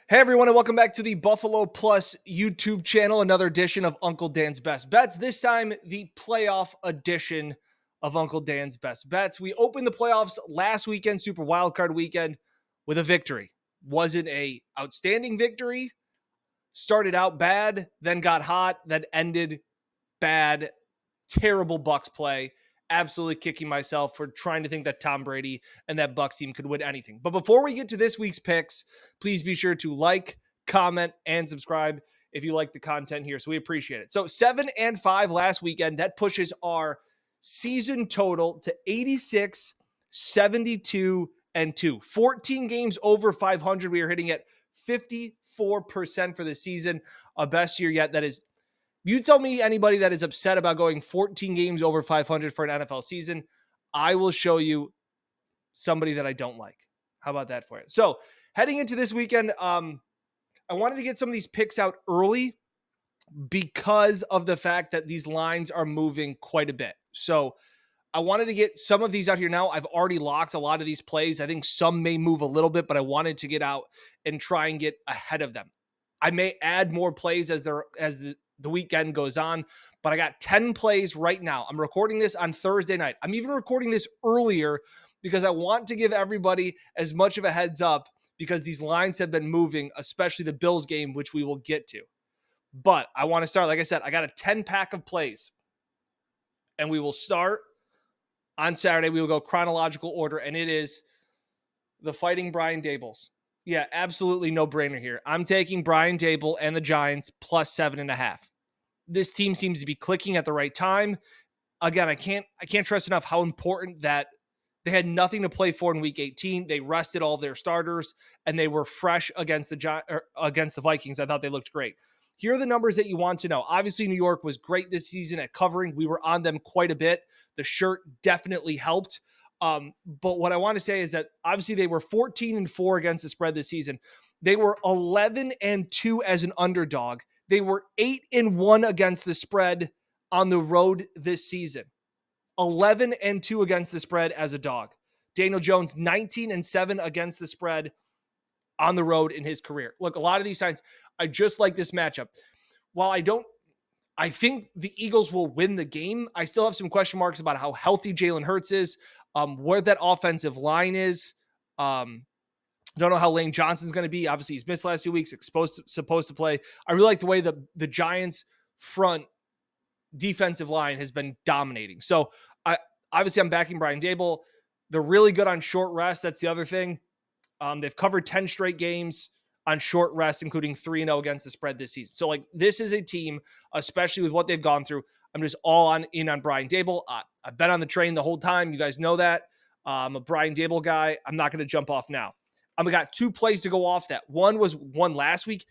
Hey everyone, and welcome back to the Buffalo Plus YouTube channel. Another edition of Uncle Dan's Best Bets. This time, the playoff edition of Uncle Dan's Best Bets. We opened the playoffs last weekend, Super Wildcard Weekend, with a victory. Wasn't a outstanding victory. Started out bad, then got hot, then ended bad. Terrible Bucks play. Absolutely kicking myself for trying to think that Tom Brady and that Bucks team could win anything. But before we get to this week's picks, please be sure to like, comment, and subscribe if you like the content here. So we appreciate it. So 7-5 last weekend. That pushes our season total to 86, 72, and 2. 14 games over 500. We are hitting at 54% for the season. A best year yet. That is, you tell me anybody that is upset about going 14 games over 500 for an NFL season, I will show you somebody that I don't like. How about that for you? So heading into this weekend, I wanted to get some of these picks out early because of the fact that these lines are moving quite a bit. So I wanted to get some of these out here now. I've already locked a lot of these plays. I think some may move a little bit, but I wanted to get out and try and get ahead of them. I may add more plays as the weekend goes on, but I got 10 plays right now. I'm recording this on Thursday night. I'm even recording this earlier because I want to give everybody as much of a heads up because these lines have been moving, especially the Bills game, which we will get to. But I want to start, like I said, I got a 10 pack of plays, and we will start on Saturday. We will go chronological order, and it is the Fighting Brian Dables. Yeah, absolutely no brainer here. I'm taking Brian Dable and the Giants plus 7.5. This team seems to be clicking at the right time. Again, I can't stress enough how important that they had nothing to play for in Week 18. They rested all of their starters, and they were fresh against the Vikings. I thought they looked great. Here are the numbers that you want to know. Obviously, New York was great this season at covering. We were on them quite a bit. The shirt definitely helped. But what I want to say is that obviously they were 14-4 against the spread this season. They were 11-2 as an underdog. They were 8-1 against the spread on the road this season. 11-2 against the spread as a dog. Daniel Jones, 19-7 against the spread on the road in his career. Look, a lot of these signs, I just like this matchup. While I think the Eagles will win the game, I still have some question marks about how healthy Jalen Hurts is, where that offensive line is. Don't know how Lane Johnson's going to be. Obviously, he's missed the last few weeks, supposed to play. I really like the way the Giants front defensive line has been dominating. So I'm backing Brian Dable. They're really good on short rest. That's the other thing. They've covered 10 straight games on short rest, including 3-0 against the spread this season. So, this is a team, especially with what they've gone through. I'm just all in on Brian Dable. I've been on the train the whole time. You guys know that. I'm a Brian Dable guy. I'm not going to jump off now. I've got 2 plays to go off that. One was won last week,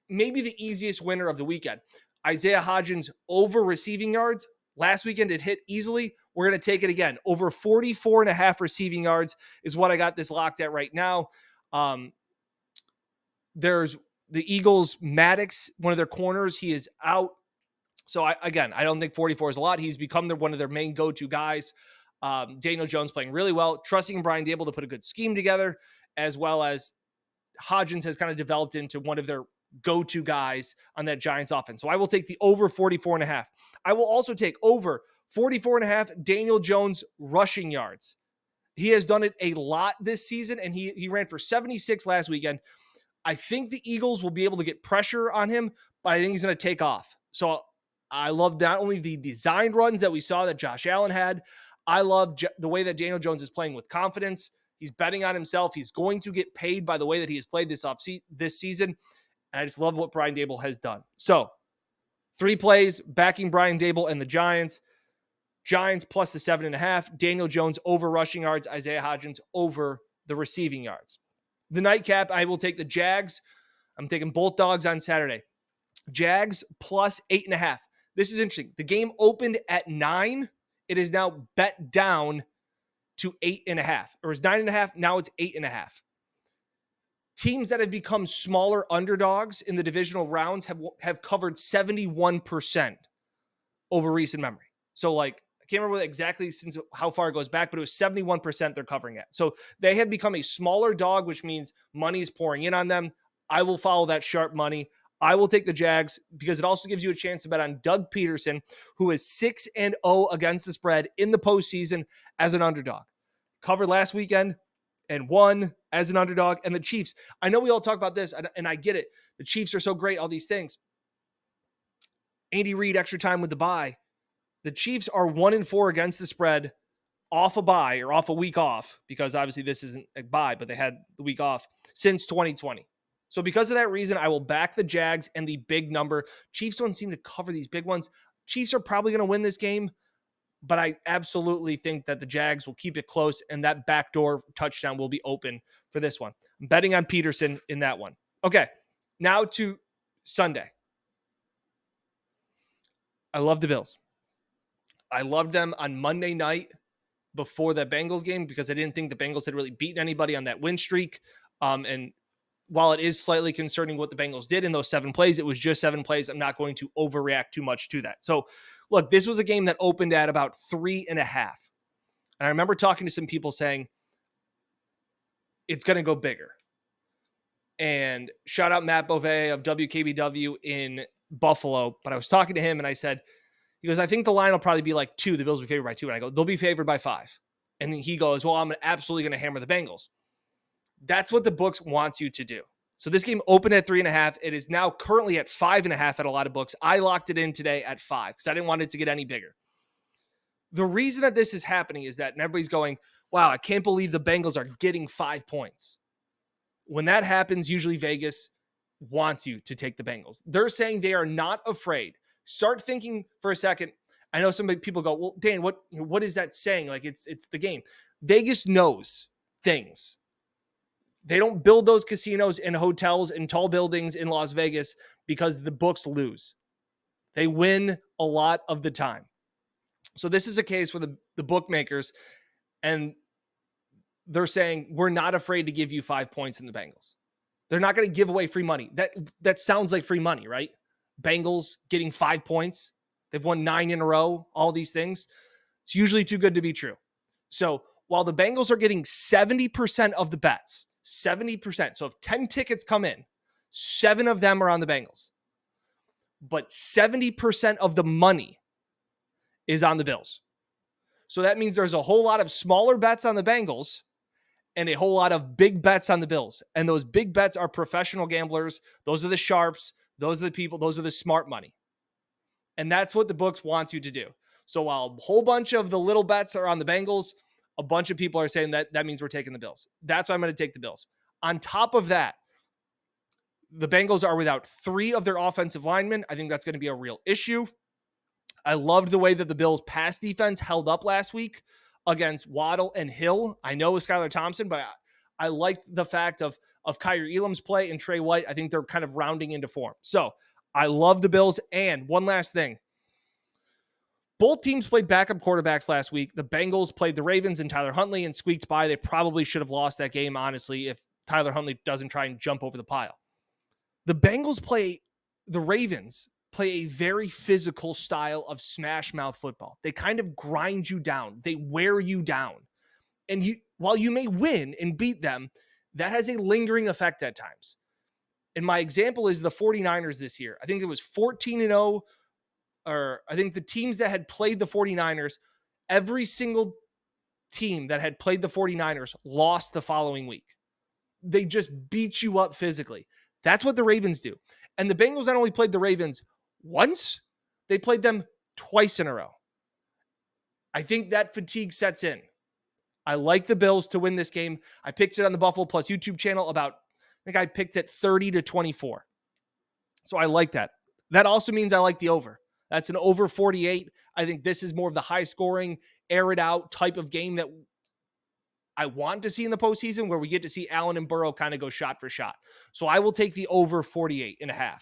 maybe the easiest winner of the weekend. Isaiah Hodgins over receiving yards. Last weekend, it hit easily. We're going to take it again. Over 44.5 receiving yards is what I got this locked at right now. There's the Eagles, Maddox, one of their corners. He is out. So, I don't think 44 is a lot. He's become one of their main go-to guys. Daniel Jones playing really well. Trusting Brian Dable to put a good scheme together, as well as Hodgins has kind of developed into one of their go-to guys on that Giants offense. So I will take the over 44.5. I will also take over 44.5 Daniel Jones rushing yards. He has done it a lot this season, and he ran for 76 last weekend. I think the Eagles will be able to get pressure on him, but I think he's going to take off. So I love not only the designed runs that we saw that Josh Allen had, I love the way that Daniel Jones is playing with confidence. He's betting on himself. He's going to get paid by the way that he has played this season. And I just love what Brian Dable has done. So 3 plays, backing Brian Dable and the Giants. Giants plus the 7.5. Daniel Jones over rushing yards. Isaiah Hodgins over the receiving yards. The nightcap, I will take the Jags. I'm taking both dogs on Saturday. Jags plus 8.5. This is interesting. The game opened at 9. It is now bet down to 8.5. Or it's 9.5. Now it's 8.5. Teams that have become smaller underdogs in the divisional rounds have covered 71% over recent memory. So, I can't remember exactly since how far it goes back, but it was 71% they're covering at. So they have become a smaller dog, which means money is pouring in on them. I will follow that sharp money. I will take the Jags because it also gives you a chance to bet on Doug Peterson, who is 6-0 against the spread in the postseason as an underdog. Covered last weekend and won as an underdog. And the Chiefs, I know we all talk about this, and I get it. The Chiefs are so great, all these things. Andy Reid, extra time with the bye. The Chiefs are 1-4 against the spread off a bye or off a week off, because obviously this isn't a bye, but they had the week off since 2020. So because of that reason, I will back the Jags and the big number. Chiefs don't seem to cover these big ones. Chiefs are probably going to win this game, but I absolutely think that the Jags will keep it close and that backdoor touchdown will be open for this one. I'm betting on Peterson in that one. Okay, now to Sunday. I love the Bills. I loved them on Monday night before the Bengals game because I didn't think the Bengals had really beaten anybody on that win streak. And while it is slightly concerning what the Bengals did in those 7 plays, it was just 7 plays. I'm not going to overreact too much to that. So look, this was a game that opened at about 3.5. And I remember talking to some people saying it's going to go bigger. And shout out Matt Beauvais of WKBW in Buffalo. But I was talking to him and I said, he goes, I think the line will probably be like 2. The Bills will be favored by 2. And I go, they'll be favored by 5. And he goes, well, I'm absolutely going to hammer the Bengals. That's what the books wants you to do. So this game opened at 3.5. It is now currently at 5.5 at a lot of books. I locked it in today at 5 because I didn't want it to get any bigger. The reason that this is happening is that, and everybody's going, wow, I can't believe the Bengals are getting 5 points. When that happens, usually Vegas wants you to take the Bengals. They're saying they are not afraid. Start thinking for a second. I know some people go, well, Dan, what is that saying? Like it's the game. Vegas knows things. They don't build those casinos and hotels and tall buildings in Las Vegas because the books lose. They win a lot of the time. So this is a case where the bookmakers, and they're saying, we're not afraid to give you 5 points in the Bengals. They're not going to give away free money. That sounds like free money, right? Bengals getting 5 points. They've won 9 in a row, all these things. It's usually too good to be true. So while the Bengals are getting 70% of the bets, 70%. So if 10 tickets come in, 7 of them are on the Bengals. But 70% of the money is on the Bills. So that means there's a whole lot of smaller bets on the Bengals and a whole lot of big bets on the Bills. And those big bets are professional gamblers. Those are the sharps. Those are the people. Those are the smart money. And that's what the books wants you to do. So while a whole bunch of the little bets are on the Bengals, a bunch of people are saying that means we're taking the Bills. That's why I'm going to take the Bills. On top of that, the Bengals are without 3 of their offensive linemen. I think that's going to be a real issue. I loved the way that the Bills' pass defense held up last week against Waddle and Hill. I know with Skylar Thompson, but I liked the fact of Kyrie Elam's play and Trey White. I think they're kind of rounding into form. So I love the Bills. And one last thing. Both teams played backup quarterbacks last week. The Bengals played the Ravens and Tyler Huntley and squeaked by. They probably should have lost that game, honestly, if Tyler Huntley doesn't try and jump over the pile. The Ravens play a very physical style of smash mouth football. They kind of grind you down. They wear you down. And while you may win and beat them, that has a lingering effect at times. And my example is the 49ers this year. I think it was 14-0, or I think the teams that had played the 49ers, every single team that had played the 49ers lost the following week. They just beat you up physically. That's what the Ravens do. And the Bengals not only played the Ravens once, they played them twice in a row. I think that fatigue sets in. I like the Bills to win this game. I picked it on the Buffalo Plus YouTube channel I think I picked it 30-24. So I like that. That also means I like the over. That's an over 48. I think this is more of the high scoring, air it out type of game that I want to see in the postseason, where we get to see Allen and Burrow kind of go shot for shot. So I will take the over 48.5.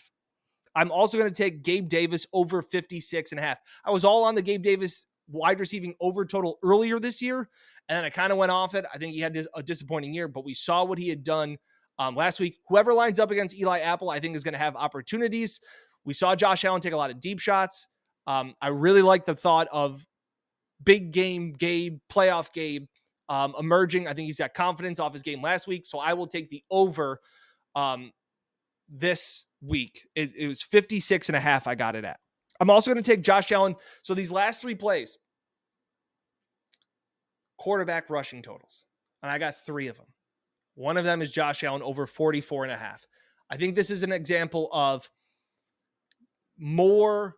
I'm also going to take Gabe Davis over 56.5. I was all on the Gabe Davis wide receiving over total earlier this year, and then I kind of went off it. I think he had a disappointing year, but we saw what he had done last week. Whoever lines up against Eli Apple, I think is going to have opportunities. We saw Josh Allen take a lot of deep shots. I really like the thought of big game Gabe, playoff Gabe emerging. I think he's got confidence off his game last week, so I will take the over this week. It was 56.5. I got it at. I'm also going to take Josh Allen. So these last 3 plays, quarterback rushing totals, and I got 3 of them. One of them is Josh Allen over 44.5. I think this is an example of more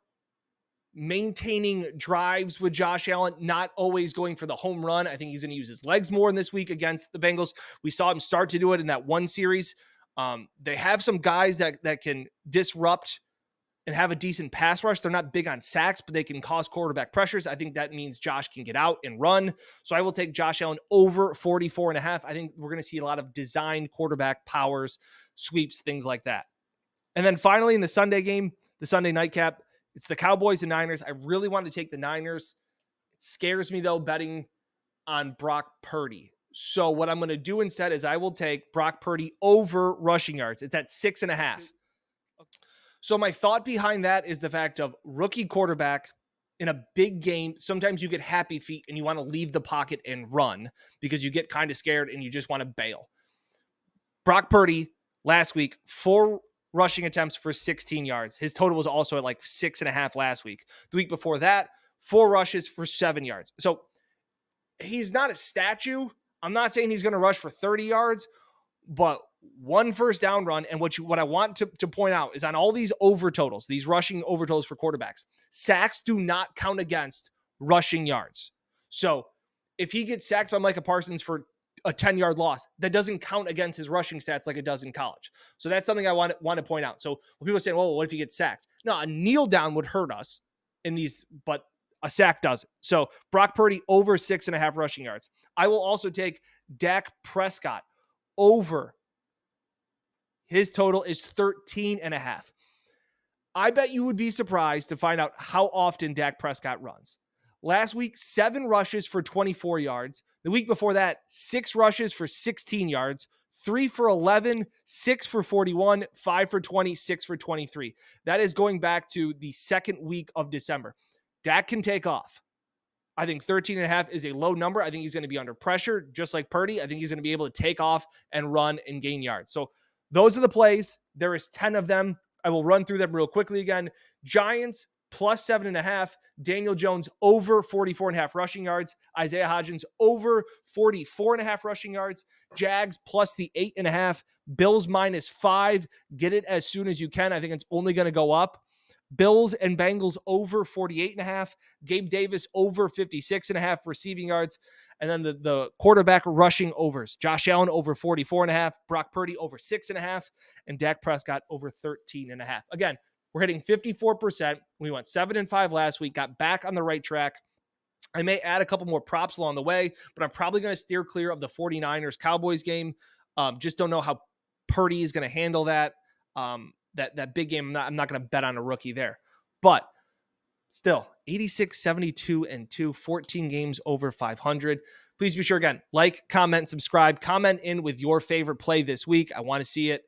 maintaining drives with Josh Allen, not always going for the home run. I think he's going to use his legs more in this week against the Bengals. We saw him start to do it in that one series. They have some guys that can disrupt and have a decent pass rush. They're not big on sacks, but they can cause quarterback pressures. I think that means Josh can get out and run. So I will take Josh Allen over 44.5. I think we're going to see a lot of designed quarterback powers, sweeps, things like that. And then finally in the Sunday game, the Sunday nightcap, it's the Cowboys and Niners. I really want to take the Niners. It scares me though, betting on Brock Purdy. So what I'm going to do instead is I will take Brock Purdy over rushing yards. It's at 6.5. So my thought behind that is the fact of rookie quarterback in a big game. Sometimes you get happy feet and you want to leave the pocket and run because you get kind of scared and you just want to bail. Brock Purdy last week, 4 rushing attempts for 16 yards. His total was also at like 6.5 last week. The week before that, 4 rushes for 7 yards. So he's not a statue. I'm not saying he's going to rush for 30 yards, but 1 first down run. And what I want to point out is on all these over totals, these rushing over totals for quarterbacks, sacks do not count against rushing yards. So if he gets sacked by Micah Parsons for a 10-yard loss, that doesn't count against his rushing stats like it does in college. So that's something I want to point out. So when people are saying, well, what if he gets sacked? No, a kneel down would hurt us in these, but a sack doesn't. So Brock Purdy over 6.5 rushing yards. I will also take Dak Prescott over. His total is 13.5. I bet you would be surprised to find out how often Dak Prescott runs. Last week, 7 rushes for 24 yards. The week before that, 6 rushes for 16 yards, 3 for 11, 6 for 41, 5 for 20, 6 for 23. That is going back to the second week of December. Dak can take off. I think 13.5 is a low number. I think he's going to be under pressure, just like Purdy. I think he's going to be able to take off and run and gain yards. So those are the plays. There is 10 of them. I will run through them real quickly again. Giants plus 7.5. Daniel Jones over 44.5 rushing yards. Isaiah Hodgins over 44.5 rushing yards. Jags plus the 8.5. Bills minus 5. Get it as soon as you can. I think it's only going to go up. Bills and Bengals over 48.5. Gabe Davis over 56.5 receiving yards. And then the quarterback rushing overs. Josh Allen over 44.5. Brock Purdy over 6.5. And Dak Prescott over 13.5. Again, we're hitting 54%. We went 7-5 last week. Got back on the right track. I may add a couple more props along the way, but I'm probably going to steer clear of the 49ers-Cowboys game. Just don't know how Purdy is going to handle that. That big game, I'm not going to bet on a rookie there. But still, 86, 72, and 2, 14 games over 500. Please be sure, again, like, comment, subscribe. Comment in with your favorite play this week. I want to see it.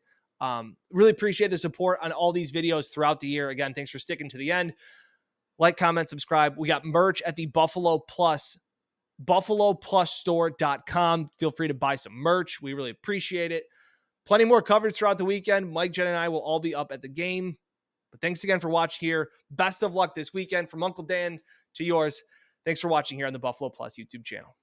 Really appreciate the support on all these videos throughout the year. Again, thanks for sticking to the end. Like, comment, subscribe. We got merch at the Buffalo Plus, BuffaloPlusStore.com. Feel free to buy some merch. We really appreciate it. Plenty more coverage throughout the weekend. Mike, Jen, and I will all be up at the game. But thanks again for watching here. Best of luck this weekend from Uncle Dan to yours. Thanks for watching here on the Buffalo Plus YouTube channel.